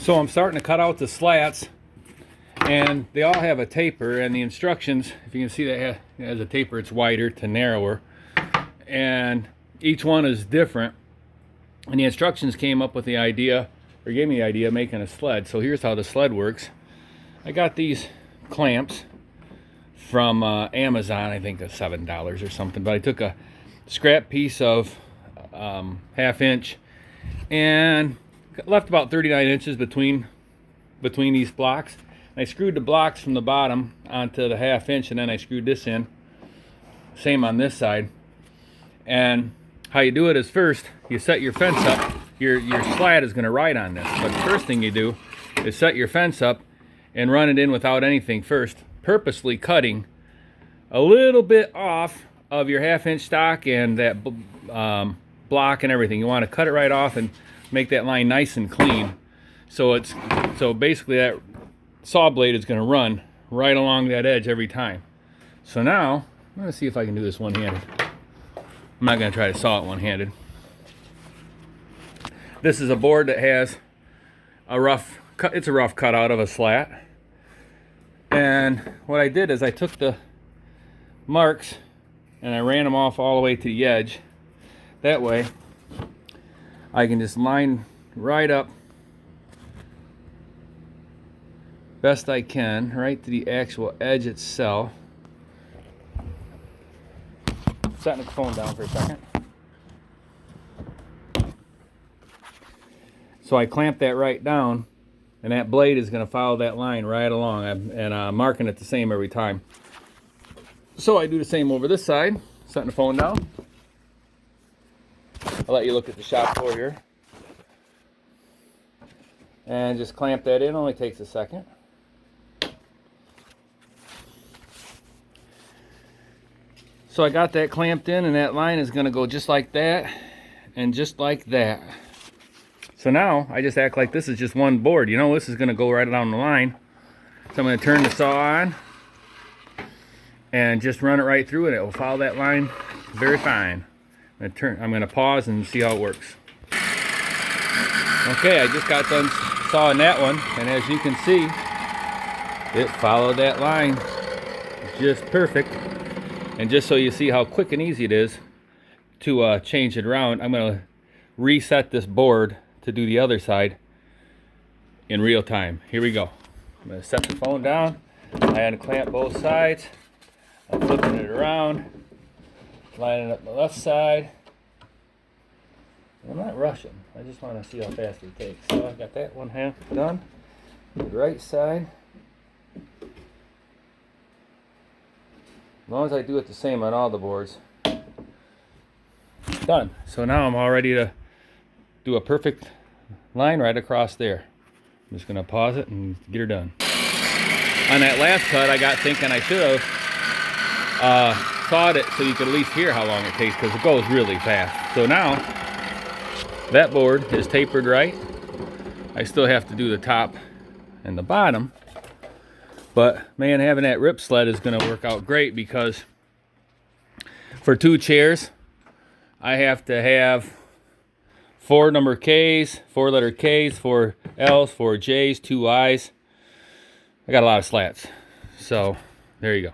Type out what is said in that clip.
So I'm starting to cut out the slats, and they all have a taper, and the instructions, if you can see that it has a taper, it's wider to narrower, and each one is different. And the instructions came up with the idea, or gave me the idea of making a sled. So here's how the sled works. I got these clamps from Amazon, I think it's $7 or something, but I took a scrap piece of 1/2 inch and left about 39 inches between these blocks. And I screwed the blocks from the bottom onto the 1/2 inch, and then I screwed this in. Same on this side. And how you do it is, first you set your fence up. Your sled is going to ride on this, but the first thing you do is set your fence up and run it in without anything first, purposely cutting a little bit off of your 1/2 inch stock and that block and everything. You want to cut it right off and make that line nice and clean. So basically that saw blade is going to run right along that edge every time. So now I'm going to see if I can do this one-handed. I'm not going to try to saw it one-handed. This is a board that has a rough cut. It's a rough cutout of a slat. And what I did is I took the marks and I ran them off all the way to the edge. That way I can just line right up best I can right to the actual edge itself. Setting the phone down for a second. So I clamp that right down, and that blade is going to follow that line right along, and I'm marking it the same every time. So I do the same over this side, setting the phone down. I'll let you look at the shop floor here. And just clamp that in, only takes a second. So I got that clamped in, and that line is going to go just like that, and just like that. So now I just act like this is just one board. You know, this is going to go right down the line. So I'm going to turn the saw on and just run it right through, and it will follow that line very fine. I'm going to pause and see how it works. Okay, I just got done sawing that one, and as you can see, it followed that line just perfect. And just so you see how quick and easy it is to change it around, I'm going to reset this board to do the other side in real time. Here we go. I'm going to set the phone down. I unclamp both sides. I'm flipping it around, lining up the left side. I'm not rushing. I just want to see how fast it takes. So I got that one half done. The right side. As long as I do it the same on all the boards. Done. So now I'm all ready to do a perfect line right across there. I'm just going to pause it and get her done. On that last cut, I got thinking I should have sawed it so you could at least hear how long it takes, because it goes really fast. So now that board is tapered right. I still have to do the top and the bottom. But man, having that rip sled is going to work out great, because for 2 chairs, I have to have 4 letter Ks, 4 Ls, 4 Js, 2 Is. I got a lot of slats. So there you go.